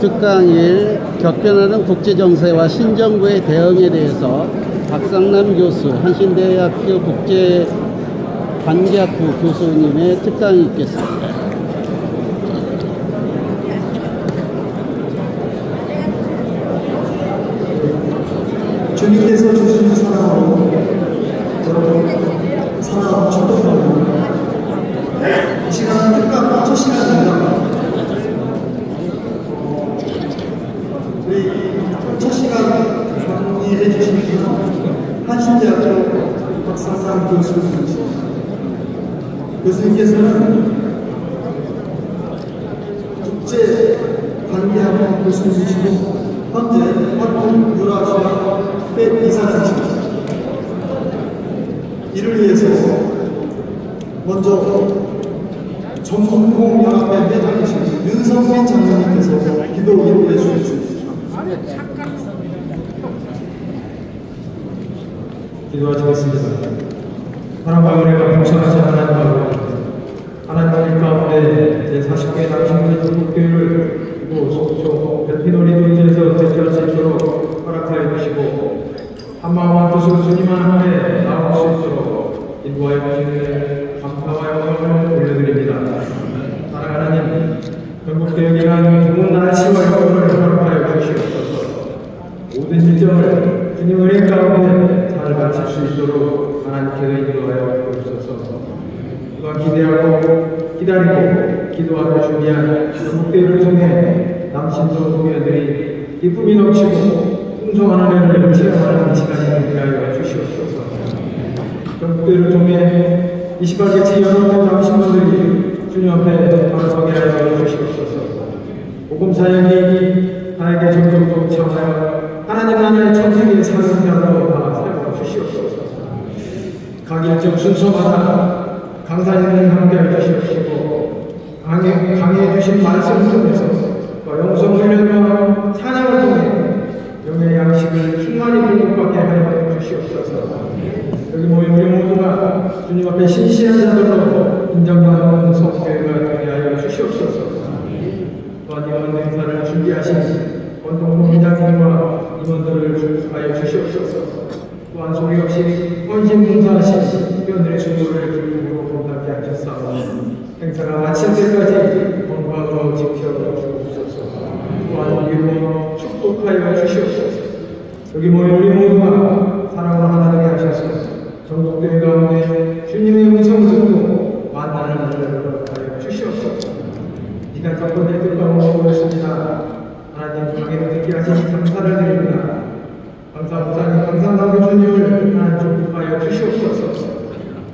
특강일 격변하는 국제정세와 신정부의 대응에 대해서 박상남 교수, 한신대학교 국제관계학부 교수님의 특강이 있겠습니다. 주님께서 주신 사랑으로 여러분 사랑 축복합니다. 이 시간은 특강 첫 시간입니다. 우리 첫 시간 정리해 주신 분은 한신대학교 박상남 교수님이십니다. 교수님께서는 국제관계학부 교수님이시고 현재 한국 유라시아 회 이사장이십니다. 이를 위해서 먼저 전국연합회 회장이신 윤성민 장로님께서 기도 인도해 주시겠습니다. 기도하시겠습니다. 사랑과 은혜가 풍성하신 하나님 아버지, 하나님 가운데 제40개 당신의 전국교회를 소초 베티노리도지에서 대처할 수 있도록 허락하여 주시고 한마음한 뜻으로 주님 하나님에 나올 수 있도록 인도하여 주시는 감사와 영광을 올려드립니다. 사랑하는 하나님, 전국교회가 좋은 날씨와 여건을 허락하여 주시옵소서. 모든 일정을 주님 은혜 가운데 잘 마칠 수 있도록 하나님께 인도하여 주옵소서. 그가 기대하고 기다리고 기도하고 준비한 전국교회를 통해 남신도 동료들이 기쁨이 넘치고 풍성한 은혜를 체험하는 시간이 되게 하여 주시옵소서. 전국교회를 통해 28개치 여러분 남신분들이 주님 앞에 바로서게 하여 주시옵소서. 복음 사역이 나에게 점점 동참하여 하나님 나라의 천국의 사명자로 세워 주시옵소서. 각 일정 순서마다 강사님을 함께해 주시옵시고 강해해 주신 말씀 통해서 영성 훈련과 찬양을 통해 영의 양식을 충만히 공급받게 하여 주시옵소서. 여기 모인 우리 모두가 주님 앞에 신실한 자들로 인정받는 성교회가 되게 하여 주시옵소서. 또한 이번 행사를 준비하신 원동부 회장님과 임원들을 하여 주시옵소서. 또한 소리 없이 헌신 봉사하신 회원들의 중도를 기쁘고 공답게 하셨사오니 행사가 마칠 때까지 건강으로 지켜주옵소서. 또한 우리 모두 축복하여 주시옵소서. 여기 모인 우리 모두가 사랑으로 하나 되게 하셔서 전국교회 가운데 주님의 음성을 듣고 만나는 은혜를 하여 주시옵소서. 이단 첫 번째 뜻과 모시고였습니다. 하나님 강의를 듣게 하시니 감사를 드립니다. 감사부사님 감사한 교수님을 하나님 축복하여 주시옵소서.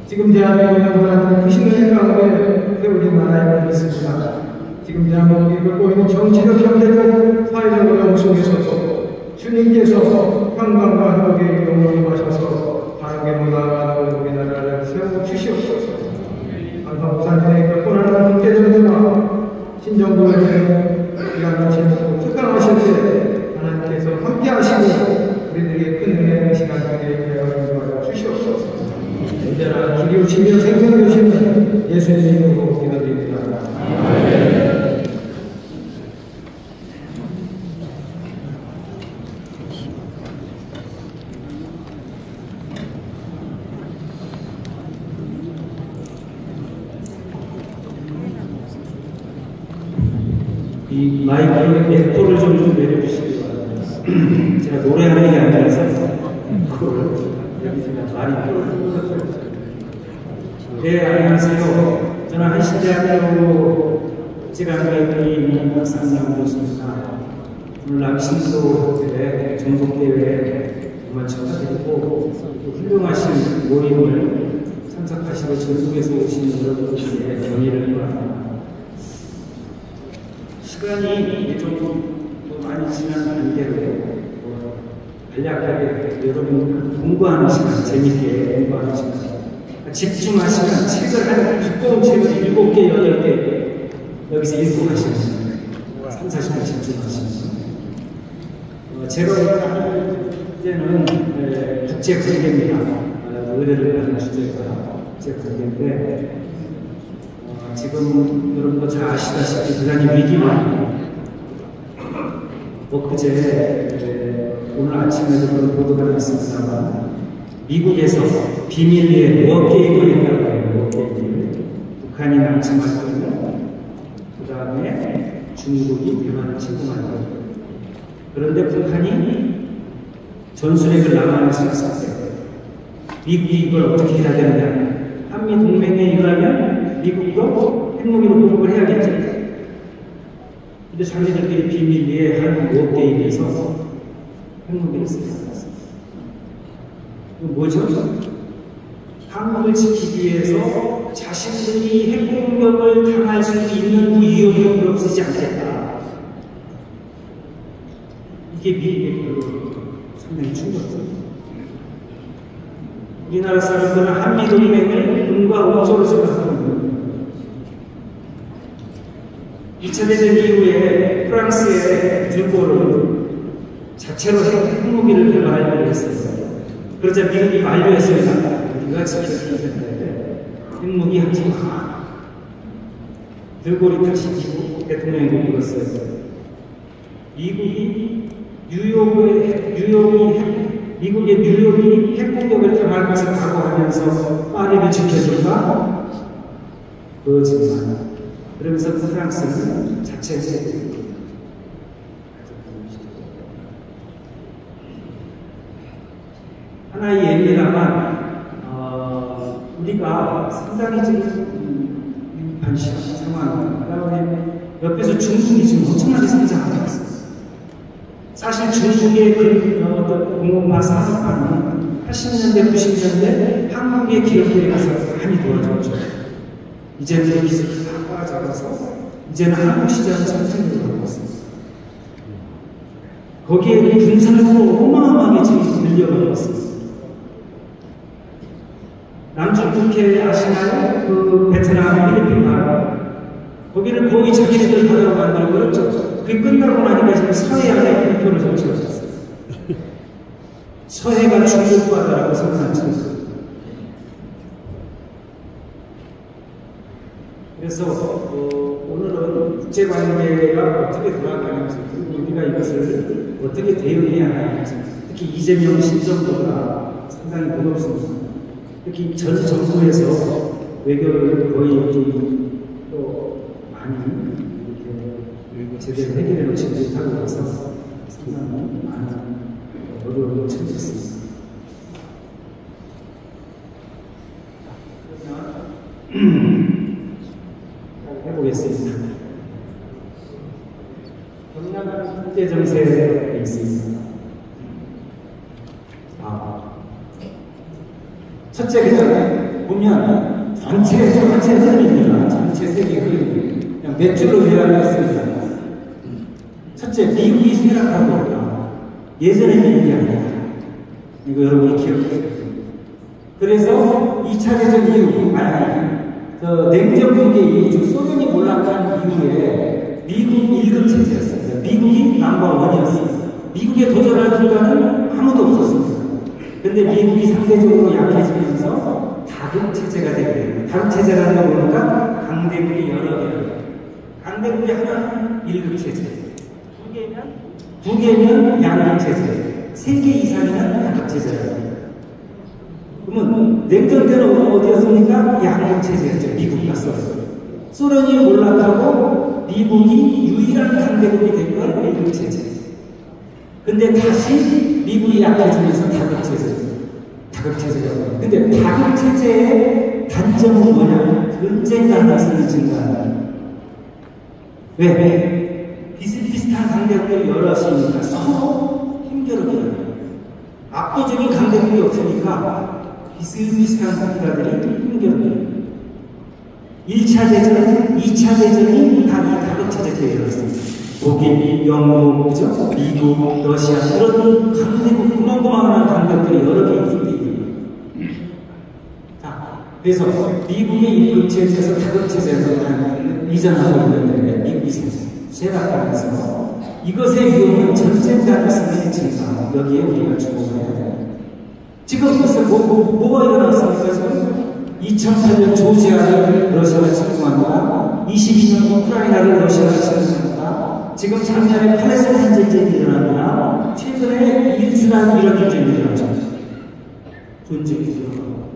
지금 대한민국에 하나님 크신 은혜 가운데 세우신 나라임을 믿습니다. 지금 대한민국이 겪고 있는 정치적, 경제적, 사회적 어려움 속에서도 주님께서 평강과 회복의 영광을 임하셔서 바르게 나아가는 우리나라를 세워 주시옵소서. 감사부사님의 겪고나는 국제정세와 신정부를 기간을 제목 특강하실 때 하나님께서 함께 하시니 우리들에게 큰 은혜의 시간 되게 하여 주시옵소서. 언제나 기리우시며 생명을 주시는 예수의 이름으로 기도드립니다. 이 마이크 에코를 좀 내려주시기 바랍니다. 제가 노래하는 게 아니라서 말이 네, 안녕하세요. 저는 한신대학교 국제관계학부의 박상남 교수입니다. 오늘 남신도의 전국대회에 정말 축하드리고 훌륭하신 모임을 참석하시고 전국에서 오신 여러분들께 경의를 표합니다. 시간이 좀 많이 지난 관계로 간략하게 여러분 공부하는 시간, 재밌게 공부하는 시간, 집중하시면 책을 한 두꺼운 책을 7개, 8개 여기서 읽고 가시면 3, 40분 집중하시면 제가 할 때는 국제관계입니다. 의뢰를 받는 주제가 국제관계인데 지금 여러분도 잘 아시다시피 대단히 위기입니다. 엊그제 오늘 아침에도 그런 보도가 났습니다만 미국에서 비밀리에 워게임을 했다고 해요. 워게임을. 북한이 남침할 거고 그 다음에 중국이 대만을 침공할 거고 그런데 북한이 전술핵을 남한에 쐈을 때 미국이 이걸 어떻게 해야 되느냐 한미 동맹에 이거하면 미국도 핵무기로 공격을 해야겠죠. 근데 자기들끼리 비밀리에 한 워게임에서 핵무기를 쓰겠습니다. 이거 뭐죠? 한국을 지키기 위해서 자신들이 핵공격을 당할 수 있는 위협을 없애지 않겠다. 이게 미국의 상당히 충격적이에요. 우리나라 사람들은 한미동맹을 은과 옥조로 생각하고 있는 2차 대전 이후에 프랑스의 들고를 자체로 핵무기를 개발하려고 했어요. 그러자 미국이 만류했습니다. 우리가 지켜야 되는데 핵무기 하지 마. 들고리 다시 미국 대통령이 물었어요. 미국이 뉴욕이 핵공격을 당할 것을 각오하면서 파리를 지켜줄까? 그렇지만 그러면서 프랑스는 자체 하나의 예입니다만 우리가 상당히 지금 반시한 상황 그다음에 옆에서 중국이 지금 엄청나게 성장하고 있어요. 사실 중국의 공업화 산업화는 80년대, 90년대 한국의 기업들이 가서 많이 도와줬죠. 이제는 기술이 다 빠져서 이제는 한국 시장을 선택을 하고 있습니다. 거기에 군사력으로 어마어마하게 지금 늘려가고 있습니다. 남중국해 아시나요? 그 베트남, 필리핀 나라 거기를 거의 자기네들 하려고 만들고 그랬죠. 그게 끝나고 나니까 지금 서해안에 공표를 설치했어요. 서해가 중국 바다라고 선언했죠. 그래서 오늘은 국제관계가 어떻게 돌아가는지 우리가 이것을 어떻게 대응해야 하는지 특히 이재명 신정부가 상당히 무겁습니다. 특히 전 정부에서 외교를 거의 또 많이 이렇게 제대로 해결해 놓지 못하고 있어서 상당히 많은 어려움을 처했습니다. 해보겠습니다. 경남 국제정세에 있습니다. 첫째 그냥 보면 전체 흐름입니다. 전체 세계 흐름. 그냥 몇 줄로 요약했습니다. 첫째, 미국이 쇠락하고 있다. 예전에 미국이 아니다. 이거 여러분이 기억하세요. 그래서 2차 대전 이후, 냉전 붕괴 이후, 즉 소련이 몰락한 이후에 미국 1급 체제였습니다. 미국이 넘버원이었습니다. 미국에 도전할 국가는 아무도 없었습니다. 근데 미국이 상대적으로 약해지면서 다급 체제가 되고 다급 체제라는 거 보니까 강대국이 여러 개. 강대국이 하나는 1급 체제. 두 개면 양급 체제. 3개 이상이면 다급 체제예요. 그러면 냉전 때는 어디였습니까? 양급 체제였죠. 미국과 소련. 소련이 몰락하고 미국이 유일한 강대국이 된 건 1급 체제. 근데 다시 미국이 약해지면서 다급 체제. 다급 체제가. 근데 다급 체제의 단점은 뭐냐? 전쟁 가능성이 증가한다. 왜? 비슷비슷한 강대국들이 여럿이니까 서로 힘겨루게. 압도적인 강대국이 없으니까 비슷비슷한 국가들이 힘겨루게. 1차 대전, 2차 대전이 다 이 다급 체제 때에 일어났습니다. 독일, 영국, 미국, 러시아 이런 강대국, 구멍구멍한 강대국들이 여러 개 있습니다. 자, 그래서 미국의 1급 체제에서 다급 체제로 이전하고 있는데 미국이 쇠락하면서 이것의 위험은 전쟁 가능성의 증가. 여기에 우리가 주목을 해야 됩니다. 지금 글쎄 뭐가 일어났습니까? 지금 2008년 조지아를 러시아가 침공합니다. 22년 우크라이나를 러시아가 침공합니다. 지금 작년에 팔레스타인 전쟁이 일어났거나 최근에 이스라엘 이란 전쟁이 일어났죠. 전쟁이 일어나고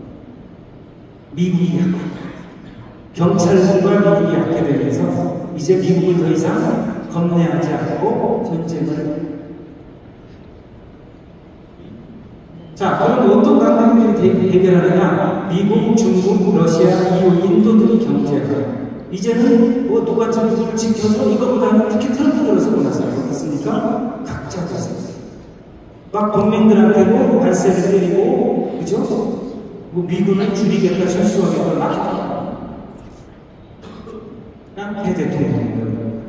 미국이 약하다. 경찰국과 미국이 약해되면서 이제 미국을 더 이상 겁내하지 않고 전쟁을. 자, 그럼 어떤 관계들이 해결하느냐? 미국, 중국, 러시아, 인도 등이 경제가. 이제는 뭐 누가 누구를 지켜서 이거보다는 특히 트럼프 들어서고 나서 어떻습니까? 각자 됐습니다. 막 동맹들한테도 관세를 때리고, 그죠? 뭐 미군을 줄이겠다, 실수하겠다, 막 깡패 대통령.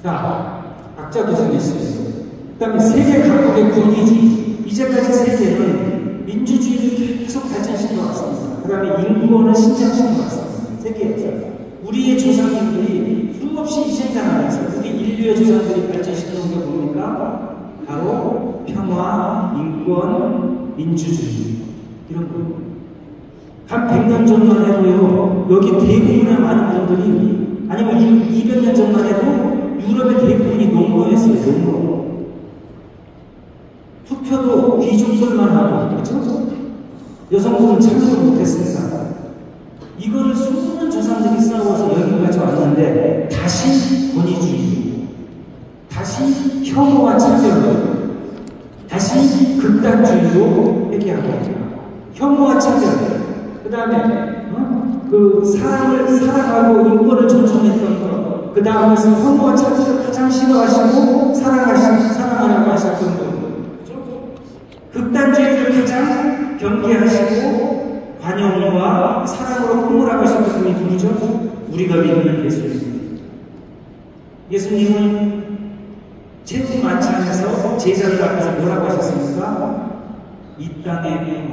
자, 각자 도생했습니다. 그 다음에 세계 각국의 권위주의. 이제까지 세계는 민주주의를 계속 발전시켜 왔습니다. 그 다음에 인권을 신장시켜 왔습니다. 세계에서. 우리의 조상님들이 수없이 희생당하면서 우리 인류의 조상들이 발전시켜온 게 뭡니까? 바로 평화, 인권, 민주주의. 이런 거. 한 100년 전만 해도요, 여기 대부분의 많은 분들이, 아니면 200년 전만 해도 유럽의 대부분이 농노였어요, 농노. 투표도 귀족들만 하고, 그렇죠? 여성분은 참여를 못했습니다. 이거를 수많은 조상들이 싸워서 여기까지 왔는데, 다시 권위주의, 다시 혐오와 차별, 다시 극단주의로 회귀하고, 혐오와 차별, 그 다음에 그 사람을 사랑하고 인권을 존중했던 것, 그 다음에 혐오와 차별을 가장 싫어하시고 사랑하라고 하셨던 것, 극단주의를 가장 경계하시고 관용과 사랑으로 꾸물하고 싶은 분이 누구죠? 우리가 믿는 예수님. 예수님은 제국 만찬에서 제자들 앞에서 뭐라고 하셨습니까? 이 땅의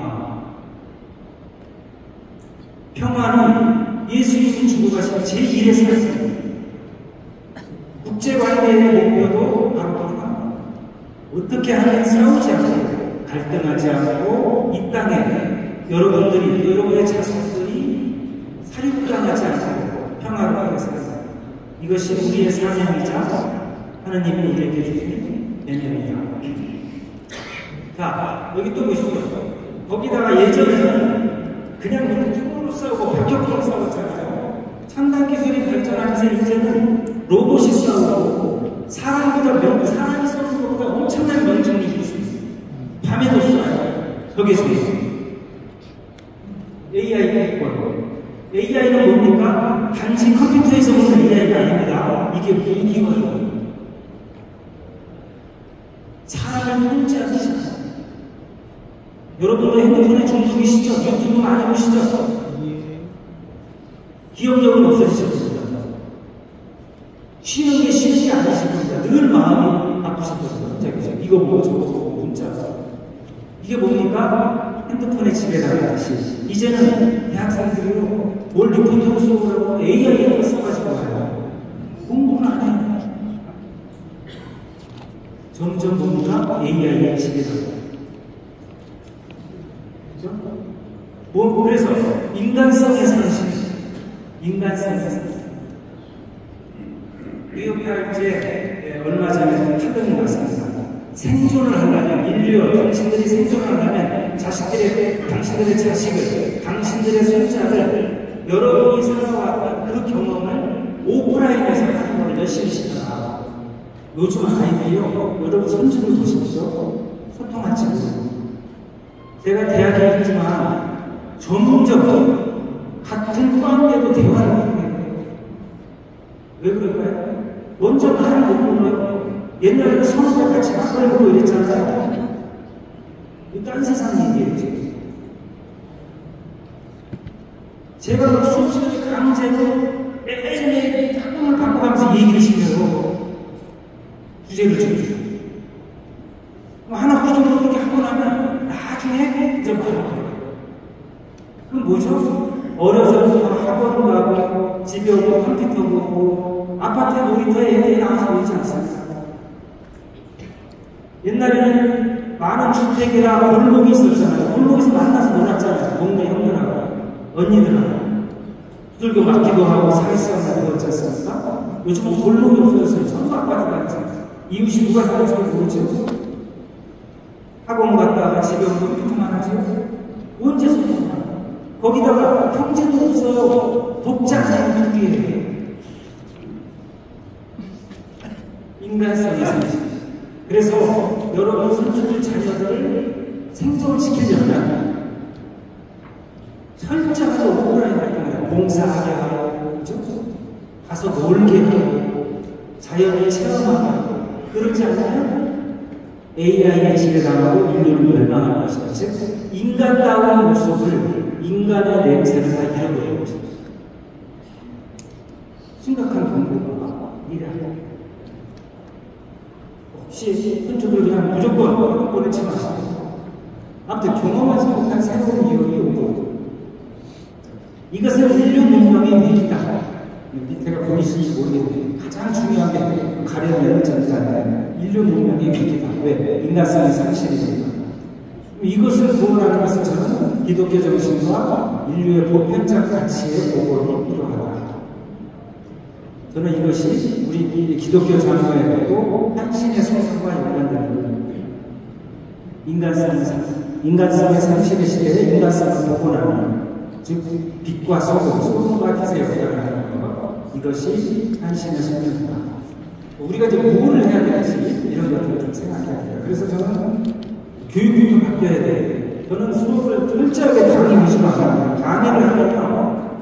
평화는 예수님이 주고 가신 제1의 삶입니다. 국제관계의 목표도 바로 평화. 어떻게 하면 싸우지 않고 갈등하지 않고 이 땅에 여러분의 자손들이 살인당하지 않고 평화로하게 살아요. 이것이 우리의 사명이자 하나님이 우리에게 주신 내면이다. 자, 여기 또 보시죠. 거기다가 예전에는 그냥 총으로 싸우고 박격으로 싸웠잖아요. 첨단 기술이 발전하면서 이제는 로봇이 싸우고 사람이 싸우는 것보다 엄청난 명중력이 있습니다. 밤에도 쏴요. 적에서 AI가 있고, AI는 뭡니까? 단지 컴퓨터에서 보는 AI가 아닙니다. 이게 무기거든요. 사람을 통제하기 시작합니다. 여러분도 핸드폰에 중독이시죠? 유튜브 많이 보시죠? 기억력은 없어지실 겁니다. 쉬는 게 쉬는 게 아니실 겁니다. 늘 마음이 아프실 겁니다. 이거 보고 저거 보고 문자. 이게 뭡니까? 핸드폰에 지배당하듯이. 이제는 대학생들이요, 뭘 리포트로 쏘고 AI를 써가지고 와요. 공부는 안 해요. 점점 뭡니까? AI에 지배당합니다. 그래서 인간성의 상실, 인간성의 상실. 뉴욕타임즈에 얼마 전에 타격이 났습니다. 생존을 하려면, 인류여, 당신들이 생존을 하려면 당신들의 자식을, 당신들의 손자를, 여러분이 살아왔던 그 경험을 오프라인에서 하는 걸 열심히 시켜라. 요즘 아이들이요, 여러분 손주를 보십시오. 소통하지 못해요. 제가 대학에 있지만 전문적으로 같은 과인데도 대화를 못해요. 왜 그럴까요? 먼저 말을 못 걸어요. 옛날에는 서로가 같이 막걸리 먹고 이랬잖아요. 딴 세상 얘기예요. 제가 수업 시간에 강제로 매일매일 학점을 바꿔가면서 얘기를 시켜요. 주제를 주죠. 하나 구조로 그렇게 하고 나면 나중에 이제 그럼 뭐죠? 어려서 학원 가고 집에 오고 컴퓨터 보고 아파트 놀이터에 애들이 나와서 놀지 않습니까? 옛날에는 많은 주택이라 골목이 있었잖아요. 골목에서 만나서 놀았잖아요. 동네 형들하고 언니들하고. 두들겨 맞기도 하고 사회성을 배웠지 않습니까? 요즘은 골목이 없어졌어요. 전부 아파트 같지. 이웃이 누가 사는지도 모르죠. 학원 갔다가 집에 오면 컴퓨터만 하죠. 언제 소통하나? 거기다가 형제도 없어요. 독자적인 둘이에요. 인간성이 생기죠. 그래서 여러분 손주들 자녀들을 생존시키려면 철저하게 오프라인 활동을 봉사하게 하고, 그죠? 가서 놀게 하고, 자연을 체험하게 하고, 그러지 않으면 AI에 지배당하고 인류는 멸망할 것이다. 즉, 인간다운 모습을, 인간의 냄새를 다 잃어버리는 것입니다. 심각한 경고가 이래요. 혹시 손주들 그냥 무조건 보내지 마시고, 아무튼 경험하지 못한 새로운 이유가 오고, 이것은 인류 문명의 위기다. 밑에가 보이실지 모르겠는데 가장 중요한 게 가려내는 전자는 인류 문명의 위기다. 왜? 인간성의 상실이니까. 이것을 구원하는 것은 저는 기독교 정신과 인류의 보편적 가치의 복원이 필요하다. 저는 이것이 우리 기독교 장로에도 한신의 소설과 연관되는 인간성의 상실의 시대에 인간성을 복원하는, 즉 빛과 소금과 빛의 역할을 것, 이것이 한신의 소명이다. 우리가 이제 뭘 해야 되는지 이런 것들을 좀 생각해야 돼요. 그래서 저는 교육부도 바뀌어야 돼요. 저는 수업을 철저하게 강의 위주로 안 합니다. 강의를 하려면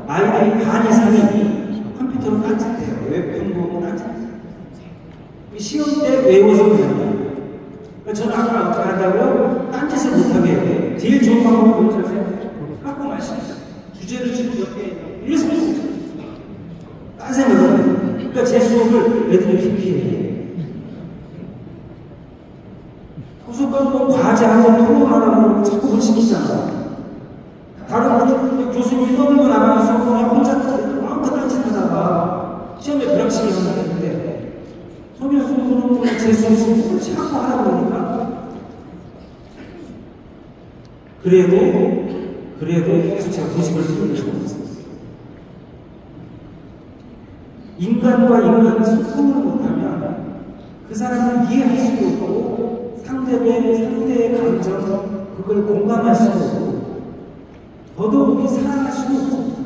아이들이 반 이상이 컴퓨터로 딴짓해요. 웹툰 보고 딴짓해요. 시험 때 외워서 그냥. 저는 아까 어떻게 한다고요? 딴짓을 못하게 해요. 제일 좋은 방법은 뭔지 아세요? 갖고 마십니다. 주제를 주고 옆에 이래서 딴 생각을. 그러니까 제 수업을 애들이 피해요. 도서관 뭐 과제 하고 토론하라고 자꾸 뭘 시키잖아. 다른 교수님이 떠들고 나가는 수업을 혼자 마음껏 딴짓하다가 시험에 불합치게 하는데 서 교수님은 제 수업을 자꾸 하라고 그러니까 그래도 계속 제가 고집을 피우고 싶었어요. 인간과 인간이 소통을 못하면 그 사람을 이해할 수도 없고 상대의 감정, 그걸 공감할 수도 없고 더더욱이 사랑할 수도 없습니다.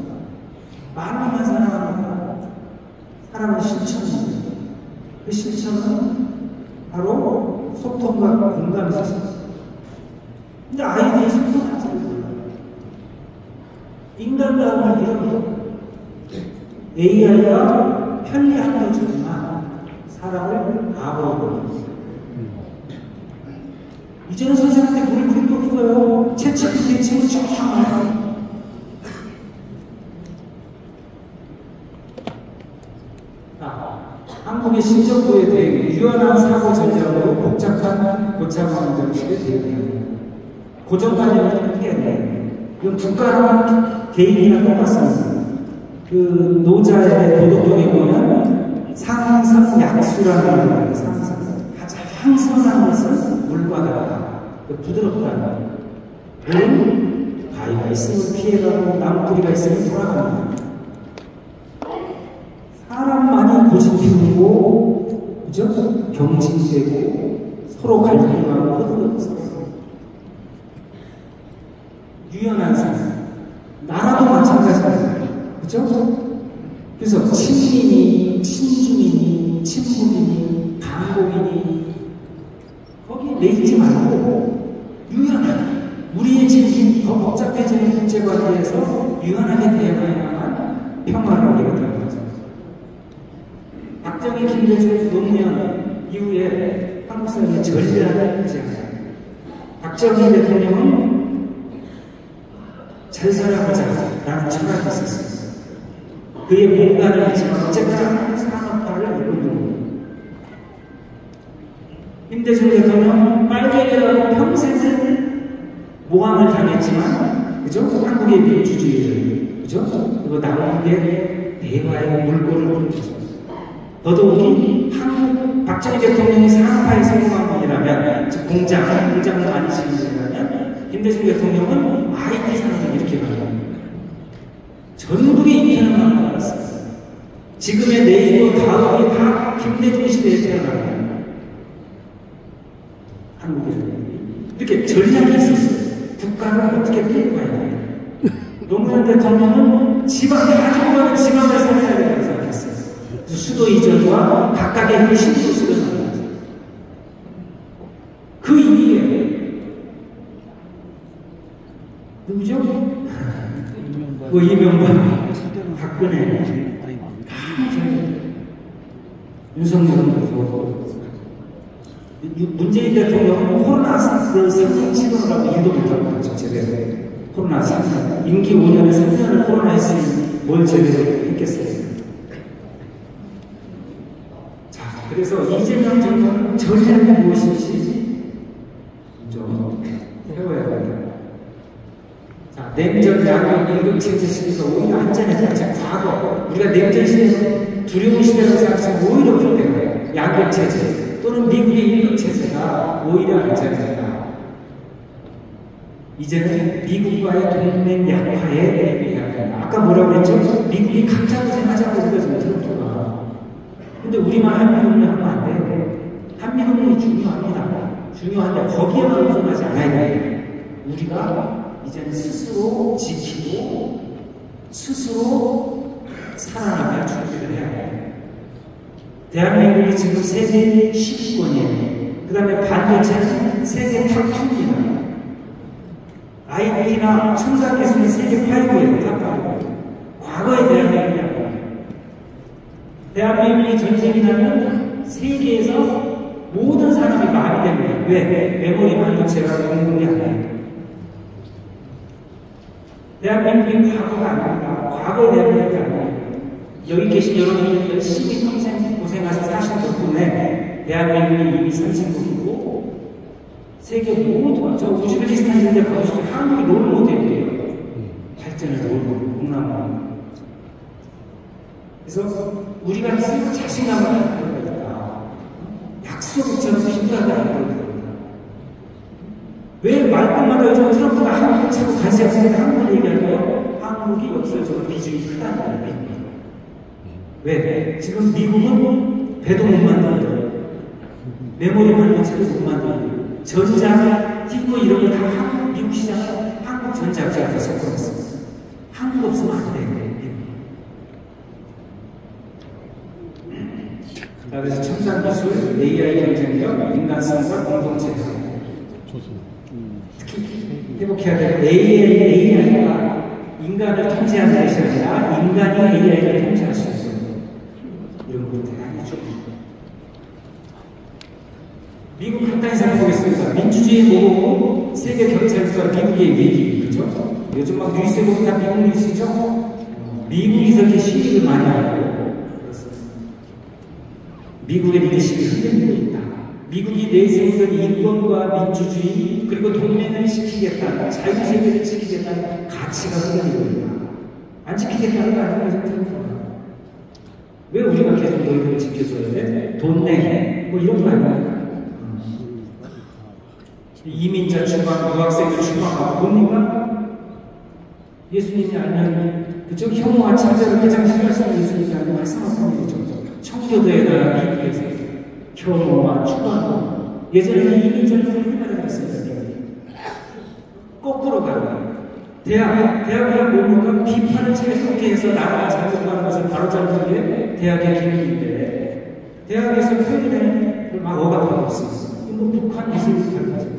마음만 사랑합니다. 사랑의 실천입니다. 그 실천은 바로 소통과 공감이 있습니다. 근데 아이들이 소통을 잘 몰라요. 인간다움을 잃어버려요. AI가 편리함도 주지만 사람을 바보로 이제는 선생님한테 물을 필요도 없어요. 챗GPT에 침을 쫙 하면 한국의 신정부에 대해 유연한 사고 전략으로 복잡한 고착화 정책에 대응합니다. 고정관념을 깨야 돼요. 이건 국가랑 개인이랑 똑같습니다. 그 노자의 도덕경에 보면 상상약수라는 말이에요. 가장 선한 것은 물과 같다. 부드럽다. 물은 바위가 있으면 피해가고 나무뿌리가 있으면 돌아갑니다. 사람만이 고집 피우고, 그죠? 경직되고 서로 갈등하고 허들어서 유연한 삶. 나라도 마찬가지입니다. 그죠? 그래서 친민이, 친중이니, 친북이니, 반공이니 거기 내있지 말고 유연하게 우리의 지금 더 복잡해지는 국제관계에서 유연하게 대응해야만 평화를 우리가 되는 거죠. 박정희, 김대중 노무현 이후에 한국 사회의 전례를 하지 않아요. 박정희 대통령은 잘 살아가자라는 철학이 있었습니다. 그의 공간을 있지만 어쨌거나 산업화를 이루는 겁니다. 김대중 대통령 빨갱이라고 평생을 모함을 당했지만, 그죠? 한국의 민주주의를, 그죠? 그리고 남국의 대화의 물꼬를 끊기죠. 더더욱이 박정희 대통령이 산업화에 성공한 분이라면, 즉 공장을 많이 지은 분이라면 김대중 대통령은 IT 산업을 이렇게 가요. 전국에 인터넷 나왔습니다. 지금의 네이버 다음이 다 김대중 시대에 태어납니다. 한국에 이렇게 전략이 있었어요. 국가를 어떻게 끌고 가야 돼요. 노무현 대통령은 지방 가지고 가는 지방을 살려야 된다고 생각했어요. 수도 이전과 각각의 핵심 도시를 만들었어요. 그 이후에 누구죠? 뭐 이명박, 박근혜, 윤석열, 문재인 대통령은 코로나19를 상승 시도를 하고 일도 못하고 그렇죠, 제대로. 코로나 3년, 임기 5년에 3년을 코로나 했으니 뭘 제대로 했겠어요. 자, 그래서 이재명 정부는 전략이 무엇인지 좀 배워야 됩니다. 자, 냉전 양극 임금 체제 시대가 오히려 한전했다. 자, 과거 우리가 냉전 시대는 두려운 시대라고 생각하면 오히려 그때가 양극 체제 또는 미국의 임금 체제가 오히려 한전했다. 이제는 미국과의 동맹 약화에 이야기합니다. 아까 뭐라고 했죠? 미국이 강자 고생하자고 그러거든요, 트럼프가. 근데 우리만 한미동맹 하면 안 돼요. 한미동맹이 중요합니다. 중요한데 거기에만 의존하지 않아야 돼요. 우리가 이제는 스스로 지키고 스스로 살아나갈 준비를 해야 돼요. 대한민국이 지금 세계 10위권이에요. 그 다음에 반도체는 세계 탑2입니다. IT나 첨단기술이 세계 8위예요. 탑5. 과거에 대한민국이 아니에요. 대한민국이 전쟁이 나면 세계에서 모든 사람이 말이 됩니다. 왜? 메모리 반도체가 공급이 안 돼요. 대한민국이 과거가 아닙니다. 과거에 대한민국이 아니에요. 여기 계신 여러분들이 열심히 평생 고생하셔서 사신 덕분에 대한민국이 이미 선진국이고 세계 모두, 저 우즈베키스탄 이런 데 가보시죠. 한국이 롤모델이에요. 발전의 롤모델, 동남아. 그래서 우리가 스스로 자신감을 갖는 거니까 약속처럼 필요하다는 겁니다. 왜 말끝마다 요즘 트럼프가 한국을 자꾸 간세했으니까 한국을 얘기할까요? 한국이 역사적으로 비중이 크다는 거예요. 왜? 지금 미국은 배도 못 만들어요. 메모리 반도체도 못 만들어요. 전자, 티코 이런 거 다 미국 시장은 한국 전자업체가 섞어놨습니다. 한국 없으면 안 돼요. 자, 그래서 첨단 기술, AI 경쟁력, 인간성과 공동체. 특히 회복해야 될 AI가 인간을 통제하는 것이 아니라 인간이 AI를 통제할 수 있어요. 이런 것도 대단히 중요합니다. 미국 간단히 살펴보겠습니다. 민주주의 모범, 세계 경찰과 미국의 위기, 그죠? 요즘 막 뉴스에 보면 다 미국 뉴스죠? 미국이 그렇게 시위를 많이 하고, 그렇습니다. 미국의 리더십이 흔들리고 있다. 미국이 내세우던 인권과 민주주의, 그리고 동맹을 지키겠다는, 자유세계를 지키겠다는 가치가 흔들리고 있다. 안 지키겠다는 거 아니에요? 왜 우리가 계속 너희들을 지켜줘야 돼? 돈 내게? 뭐 이런 거 아니에요? 이민자 추방, 유학생을 추방하고 뭡니까? 예수님이 알면 그쪽 혐오와 차별을 가장 싫어하시는 예수님이 알면 말씀하는 일이죠. 청교도의 나라 미국에서 혐오와 추방, 예전에는 이민자를 해봐야 했습니다. 거꾸로 가요. 대학이 뭡니까? 비판을 자유롭게 해서 나라가 잘못하는 것을 바로잡는 게 대학의 기능인데 대학에서 표현을 막 억압하고 있습니다. 이거 북한 미술이 달라져요.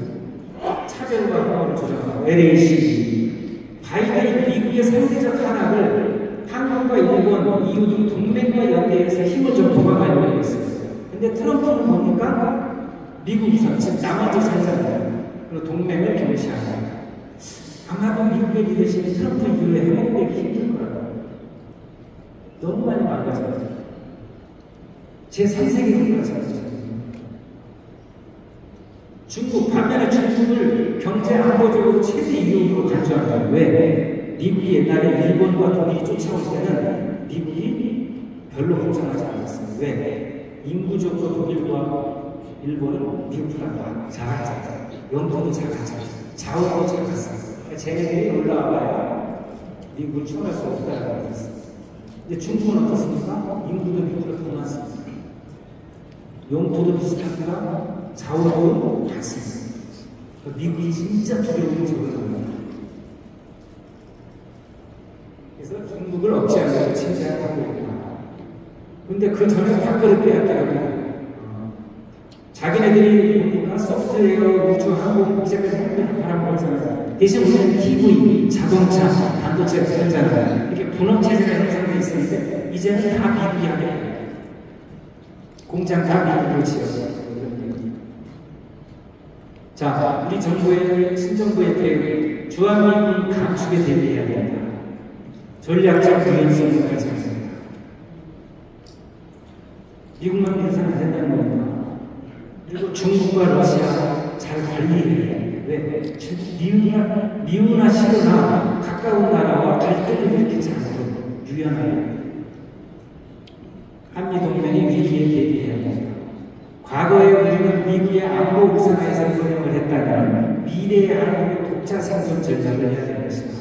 차별과 혐오를 조장하고 LAC 바이든이 미국의 상대적 하락을 한국과 일본, EU 등 동맹과 연계해서 힘을 좀 도망가려고 했어요. 근데 트럼프는 뭡니까? 미국 이상, 즉 남한테 살잖아요. 그리고 동맹을 경시하고 아마도 미국의 리더십이 트럼프 이후에 회복되기 힘들 거예요. 너무 많이 망가져요. 제3세계로 망가져요. 중국, 반면에 중국을 경제 안보적으로 최대 이용으로 간주합니다. 왜? 미국이 옛날에 일본과 독일이 쫓아올 때는 미국이 별로 걱정하지 않았어요. 왜? 인구적으로 독일과 일본은 미국보다 작았잖아요. 영토도 작았잖아요. 자원도 작았어요. 쟤네들이 올라와봐야 미국을 추월할 수 없다라고 했어요. 근데 중국은 어떻습니까? 인구도 미국보다 더 많습니다. 용토도 비슷합니다. 자원도 같습니다. 미국이 진짜 두려움을 적응합니다. 그래서 중국을 억제하려고 침략을 하고 있다. 근데 그 전에 밥그릇 빼앗기라고 자기네들이 보니까 소프트웨어, 우주, 항공, 이제까지 한국에 바라보잖아요. 대신 우리는 TV, 자동차, 반도체가 되잖아요. 이렇게 분업체제가 형성되어 있었는데, 이제는 다 미국이 하게 공장 다 미국으로 지어요. 자, 우리 정부의, 신정부의 대응, 주한미군 감축에 대비해야 됩니다. 전략적 유연성을 가져야 됩니다. 미국만 해서는 안 된다는 겁니다. 그리고 중국과 러시아 잘 관리해야 돼. 왜? 미우나 시우나 가까운 나라와 갈등을 일으키지 않도록 유연하게 한미동맹의 위기에 대비해야 합니다. 과거에 우리는 미국의 안보 우상화에서 운영을 했다면 미래의 한국의 독자 생존 전략을 해야 될 것입니다.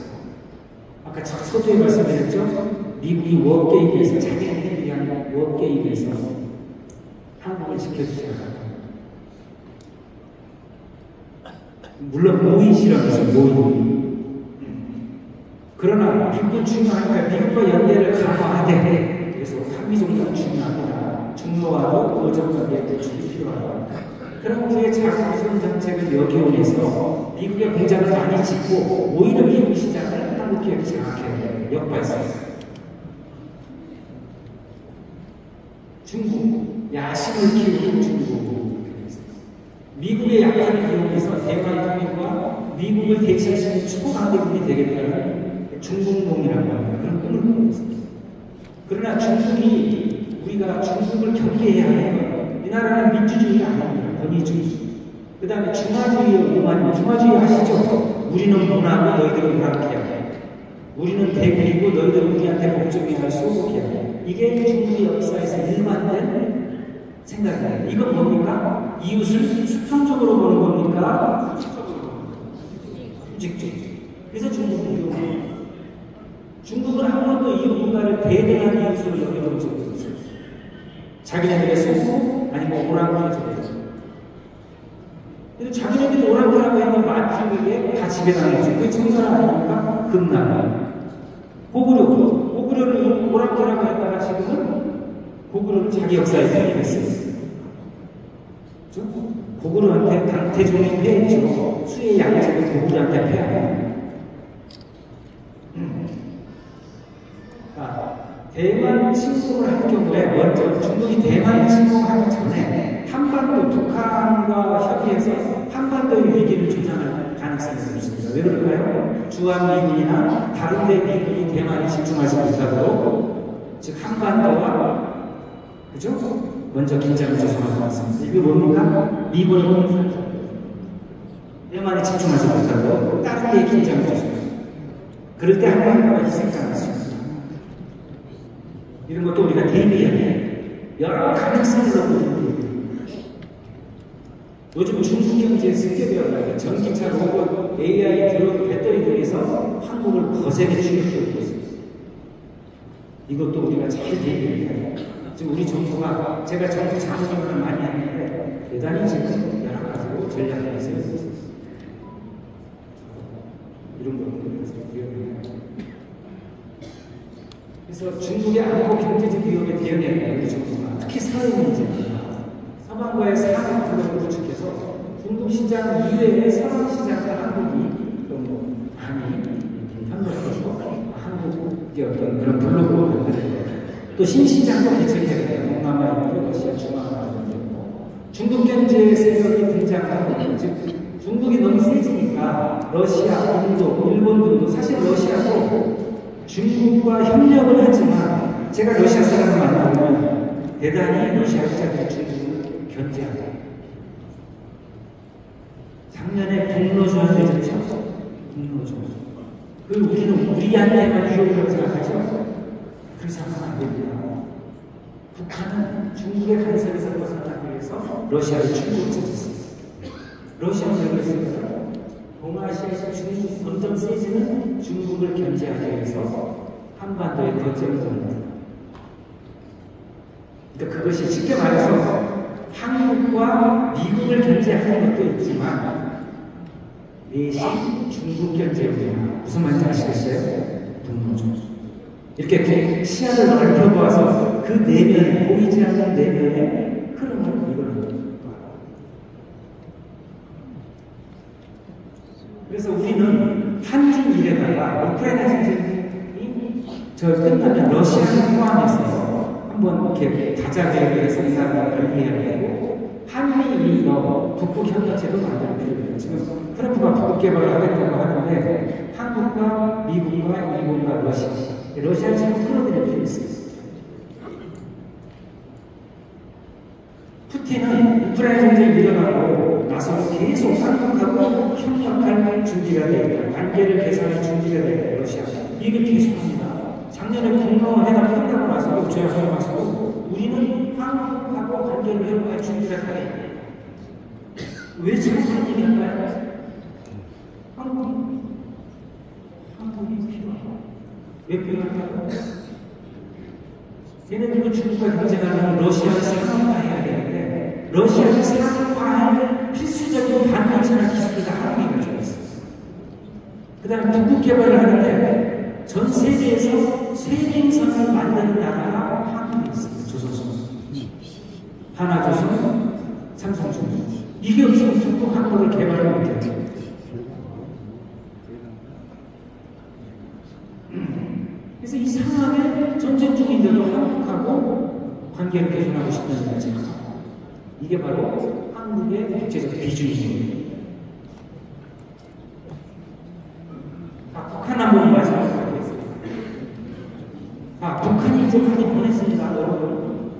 아까 서두에 말씀드렸죠? 미국이 워게임에서 자기네들이 위한 워게임에서 한국을 지켜주지 않았다. 물론 모의 실험이죠, 모의. 그러나 미국은 중요하니까 미국과 연대를 강화하되 그래서 한미정도는 중요합니다. 중로와도 의정관계의 구축이 필요하다. 그럼 그의 자국선 정책을 여기원해서 미국의 공장을 많이 짓고 오히려 미국 시장을 한국 기업이 장악해야 돼요. 역발상. 중국, 야심을 키우는 중국. 미국의 약간을 이용해서 대만 통일과 미국을 대체할 수 있는 초강대국이 되겠다는 중국몽이라고 합니다. 그런 꿈을 꾸고 있습니다. 그러나 중국이 우리가 중국을 경계해야 하는 건 이 나라는 민주주의가 아닙니다. 권위주의. 그 다음에 중화주의의 오만이 중화주의 아시죠? 우리는 문화고 너희들은 문학이야. 우리는 대국이고 너희들은 우리한테 복종해야 소속이야. 이게 중국의 역사에서 일반된 생각입니다. 이건 뭡니까? 이웃을 수평적으로 보는 겁니까? 수직주의. 그래서 중국은 이웃. 중국은 한 번도 이웃 국가를 대등한 이웃으로 여겨본 적이 없어요. 자기네들의 소고 아니면 오랑캐죠. 근데 자기네들이 오랑캐라고 했던 만중국에 다 지배당했죠. 그게 청나라 아닙니까? 금나라. 고구려를 오랑캐라고 했다가 지금은 고구려를 자기 역사에 대입했어요. 고구려한테 당태종이 패했죠. 수의 양제를 고구려한테 패합니다. 대만 침공을 할 경우에 먼저 중국이 대만 침공하기 전에 한반도 북한과 협의해서 한반도의 위기를 조장할 가능성이 높습니다. 왜 그럴까요? 주한미군이나 다른 데 미군이 대만에 집중하지 못하도록 즉 한반도와 그죠? 먼저 긴장을 조성할 것 같습니다. 이게 뭡니까? 미군이 대만에 집중하지 못하도록 다른 데에 긴장을 조성합니다. 그럴 때 한반도가 희생당할 수 있습니다. 이런 것도 우리가 대비해야 돼요. 여러 가능성을 넣고 요즘 중국 경제에 승계되어가지고 전기차, 로봇, AI, 드론, 배터리들에서 한국을 거세게 충격해오고 있습니다. 이것도 우리가 잘 대비해야 돼요. 지금 우리 정부가 제가 정부 자문을 많이 하는데 대단히 지금 여러 가지로 전략을 세우고 있습니다. 이런 것들을 위험해요. 그래서 중국의 안보 경제적 위협에 대응해야 해요, 우리 정부가. 특히 사회 문제입니다. 서방과의 사회 구조를 구축해서 중국 시장 이외의 서방 시장과 한국이 많이 협력해서 한국의 어떤 그런 블록을 만들어야 돼요. 또 신시장도 개척해야 돼요. 동남아, 러시아, 중앙아 중국 경제의 세력이 등장하고 즉 중국이 너무 세지니까 러시아, 인도, 일본 등도 사실 러시아도 중국과 협력을 하지만 제가 러시아 사람을 만나보면 대단히 러시아 학자들이 중국을 견제합니다. 작년에 북로주한을 졌죠. 북로주한. 그리고 우리는 우리한테만 유혹이라고 생각하죠. 그래서 하면 안 됩니다. 북한은 중국의 간섭에서 벗어나기 위해서 러시아를 중국을 찾았습니다. 러시아는 왜 그랬습니까? 동아시아에서 중국 점점 세지는 중국을 견제하기 위해서 한반도에 거점을 둡니다. 그러니까 그것이 쉽게 말해서 한국과 미국을 견제하는 것도 있지만 내심 중국 견제입니다. 무슨 말인지 아시겠어요? 동로죠. 이렇게 시야를 넓혀보아서 그 내면, 보이지 않는 내면의 흐름을 이거는. 그래서 우리는 한중 일에다가 우크라이나 전쟁이 끝나면 러시아를 포함해서 한번 이렇게 다자계획을 해서 이 나라를 이해해야 되고 한미 북북 협력체도 만들 필요가 있고 지금 트럼프가 북북 개발을 하겠다고 하는데 한국과 미국과 일본과 러시아를 지금 끌어들일 필요가 있어요. 푸틴은 우크라이나 전쟁이 일어나고 나서 계속 한국하고 협력할 준비가 되어 있다. 관계를 개선할 준비가 되어 있다. 러시아. 이게 계속합니다. 작년에 공동 회담 끝나고 나서 제약하고 나서 우리는 한국하고 관계를 회복할 준비가 되어 있다. 왜 지금 그런 얘기할까요? 한국이 필요하다. 왜 필요할까요? 얘네들은 중국과 경쟁하려면 러시아를 상업화해야 되는데 러시아를 상업화할 필수적인 반도체 기술이 다 한국이 가지고 있어요. 그 다음에 북극 개발을 하는데 전 세계에서 쇠빙선을 만드는 나라가 한국이 있습니다. 조선소, 하나조선, 삼성전자. 이게 없으면 중국 한국을 개발을 못해요. 그래서 이 상황에 전쟁 중인데도 한국하고 관계를 개선하고 싶다는 거죠. 이게 바로 한국의 국제적 비중이에요. 북한 한번 마지막으로 하겠습니다. 북한이 이제 많이 보냈습니다. 여러분.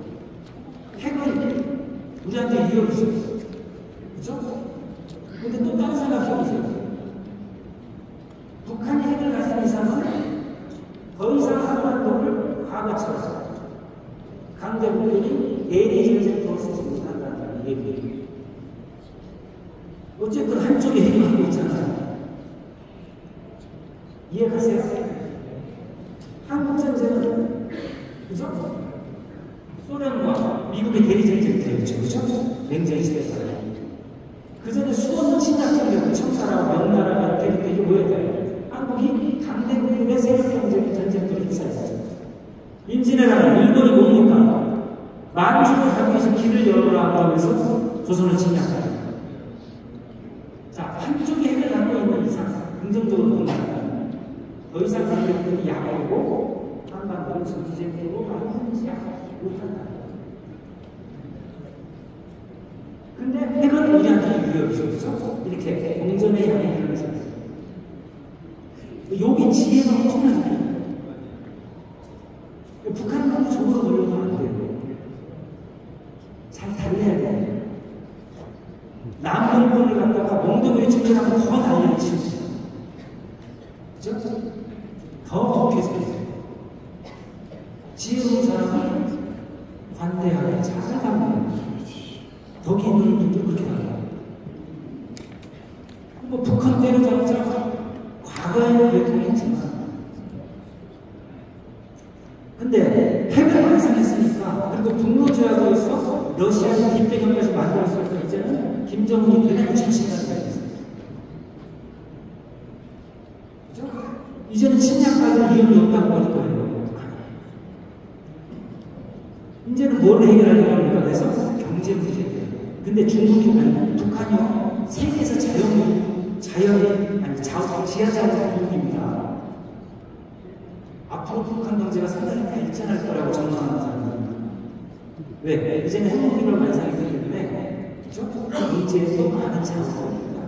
핵은 우리한테 위협이 있어요. 그죠? 근데 또 다른 생각해보세요. 북한이 핵을 가진 이상은 더 이상 한반도를 과거처럼 강대국들이 내리전쟁으로 쓰지 못한다는 얘기예요. 어쨌든 한쪽에 핵을 하고 있잖아요. 이해가세요? 한국전쟁은 그죠? 소련과 미국의 대리전쟁이 되었죠. 그죠? 냉전 시대에. 그 전에 수없는 침략전쟁을 청나라와 명나라가 되기 때문에 뭐야 돼요? 한국이 강대국의 세력경쟁의 전쟁들을 휩싸였죠. 임진왜란은 일본이 뭡니까? 만주를 하기 위해서 길을 열어라고 하면서 조선을 침략합니다. 자, 한쪽이 핵을 갖고 있는 이상, 긍정적으로 본다면 더 이상 강대국들이 약하고 한반도를 전쟁으로 만들지 못한다. 근데 핵은 우리한테 위협이 있죠. 이렇게 공전의 양이 일어나잖아요. 여기 지혜가 엄청나게 북한은 적으로 돌려도 안 돼요. 잘 달래야 돼요. 남북을 갖다가 몽둥이를 측정하면 더 난리를 치죠. 그죠? 더 독해져요. 지혜로운 사람은 관대하게 잘 담는 덕이 있는 분들 그렇게 달라요. 뭐 북한 때려잡자 과거에는 외통했지만 근데 핵을 완성했으니까 그리고 북로조약으로서 러시아의 뒷배경까지 만들었으니까 이제는 김정은이 대단히 자신감이 있어요. 그죠? 이제는 침략받을 위험이 없다고 하는 거예요. 이제는 뭘 해결하려고 합니까? 그래서 경제 문제예요. 근데 중국이 아니고 북한이요 세계에서 지하자원 국입니다. 앞으로 북한 경제가 상당히 발전할 거라고 전망하는 사람입니다. 왜? 이제는 핵무기를 완성했기 때문에 그죠? 경제에도 많은 자원이 있습니다.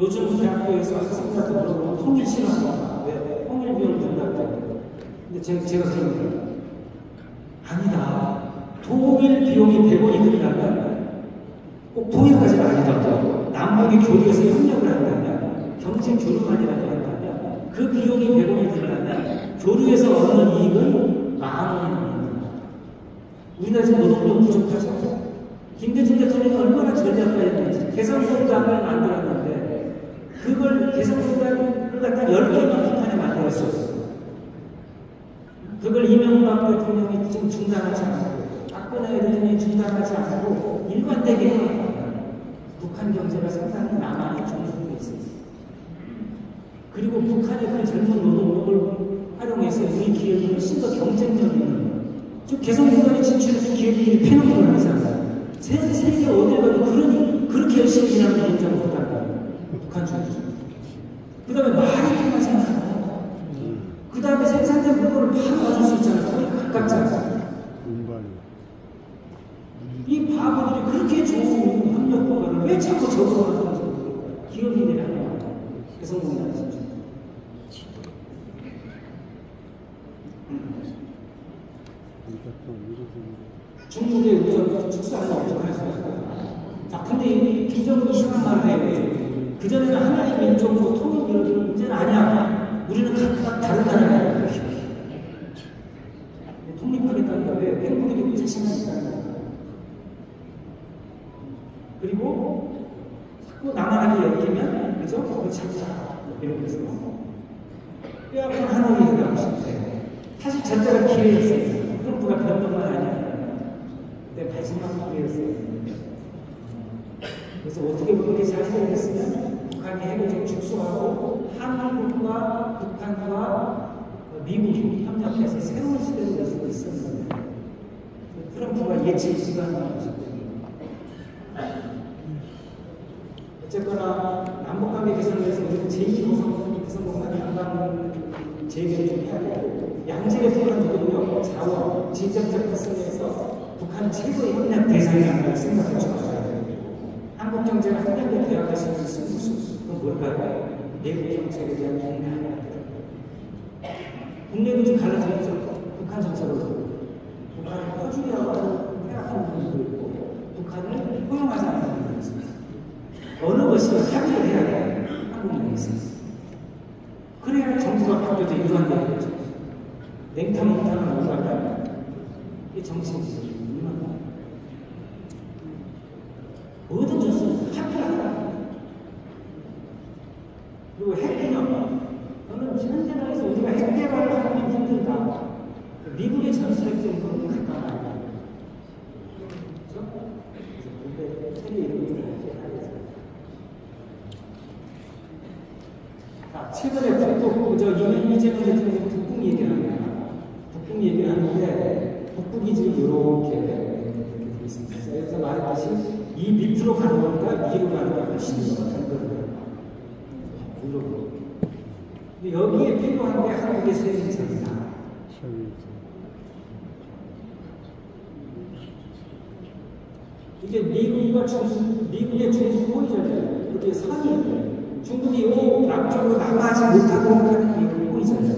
요즘 대학교에서 학생들한테 물어보면 통일 싫어한다. 왜? 통일 비용을 든다고. 근데 제가 그럽니다. 아니다. 통일 비용이 100원이 든다면 꼭 통일까지는 아니더라도 남북이 교류에서 협력을 한다면 경제 교류만이라도 한다면 그 비용이 100원이 든다면 교류에서 얻는 이익은 10,000원입니다. 우리나라 지금 노동력 부족하죠. 김대중 대통령이 얼마나 전략가였는지 개성공단을 만들었는데 그걸 개성공단을 갖다 10개만 북한에 만들었었어. 그걸 이명박 대통령이 지금 중단하지 않고 박근혜 대통령이 중단하지 않고 일관되게 북한 경제가 상당히 남한에 중심돼 있어요. 그리고 북한의 그 젊은 노동력을 활용해서 우리 기업이 훨씬 더 경쟁력 있는 즉 개성공단에 진출해서 기업들이 피눈물을 하잖아요. 세계 어딜 가도 그렇게 열심히 일하는 경쟁을 못하는 거예요. 북한 중에서. 그 다음에 말이 통하지 않아요. 그 다음에 생산된 물건을 바로 가질 수 있잖아요. 거의 가깝잖아요. 이 바보들이 그렇게 좋은 협력 국가를 왜 자꾸 적응하는 건지 기업인들이 하는 거예요. 개성공단에 진출. 중국의 우선 축소하는 어떻게 수 있어요? 자, 근데 이 김정은 이상한 말을 해요. 그전에는 하나의 민족으로 통일을 이제는 아니야. 우리는 각각 다른 나라야. 독립하겠다는 왜 행복이 자신감 있다는 거야. 그리고 자꾸 나만하게 엮이면 그죠? 그걸 찾자. 이런 거죠. 뼈아픈 하나의 해가고 싶대. 사실 저때가 기회였어요. 트럼프가 변동만 아니야. 그때 마지막 기회였어요. 그래서 어떻게 그렇게 잘 해결됐으면 북한이 핵을 좀 축소하고 한국과 북한과 미국이 협력해서 새로운 시대를 열 수도 있었는데 트럼프가 예측 시간을 어쨌거나 남북관계 개선을 위해서 우리는 제2고성공단 양방 재개를 좀 해야 되고 양질의 북한 노동력, 자원, 지정적 활성화에서 북한 최고의 협력 대상이라는 생각을 좀 가져야 돼요. 한국 경제가 한국에 대학할 수 있는 무슨 그건 뭘까요? 내국 정책에 대한 공략. 국내도 좀 갈라져있죠. 북한 정책으로. 북한을 허중이라고 하는 생각하는 분들도 있고, 북한을 포용하지 않는 분들도 있습니다. 어느 것이 합의를 해야 돼요. 한국 내에서. 그래야 정부가 바뀌어도 일관되겠죠. 냉탕탕을 오가면 이 정치인들이 뭐든 좋습니다. 합의를 하라. 그리고 핵개념. 저는 현재에서 우리가 핵 개발을 하면 힘들다. 미국의 전술핵 정도는 가까워요. 그렇죠? 근데 세계 이런 걸 이렇게 하겠죠. 자, 최근에 북북, 이재명 대통령이 북북 얘기를 합니다. 북북 얘기를 하는데, 북북이 지금 이렇게 되어 있습니다. 그래서 말했듯이, 이 밑으로 가는 겁니까? 위로 가는 겁니까? 훨씬 더 단거리가. 근데 여기에 필요한 게 한국의 세계인사입니다. 이게 미국의 중국 호의잖아요. 이게 선이 중국이 이 남쪽으로 나가지 못하도록 하는 미국의 호의잖아요.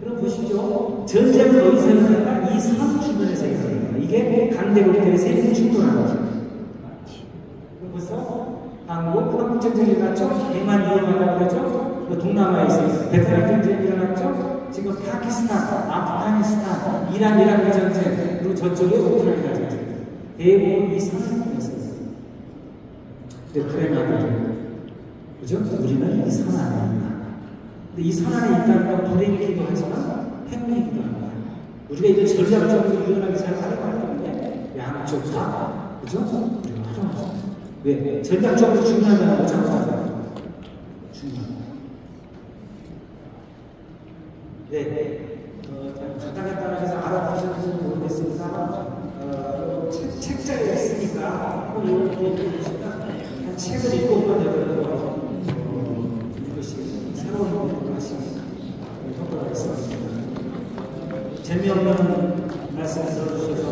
그럼 보십시오. 전쟁은 어디서 일어났다? 이 선 주변에서 일어납니다. 이게 강대국들의 세계를 충돌하는 거죠. 벌써 한국, 한국 전쟁이 일어났죠? 대만 위험하다고 그러죠? 동남아에서 베트남 전쟁이 일어났죠? 지금 파키스탄, 아프가니스탄, 이란 전쟁, 그리고 저쪽에 우크라이나 전쟁. 대부분 이 선을 있어요. 근데 불행하게도, 그죠? 우리는 이 선 안에 있다. 근데 이 선 안에 있다는 건 불행이기도 하지만 행운이기도 합니다. 우리가 이걸 전략적으로 유연하게 잘 활용하기 때문에 양쪽 다, 그죠? 우리가 활용하죠. 왜? 전략적으로 중요하다는 거 장사하잖아요. 중요합니다. 네. 간단해서 알아보셨는지 모르겠습니다. 책자에 있으니까 한번 이렇게 읽어보시면 한 책을 읽고 보내더라도 이것이 새로운 공부를 하시는 효과가 있습니다. 재미없는 말씀 들어주셔서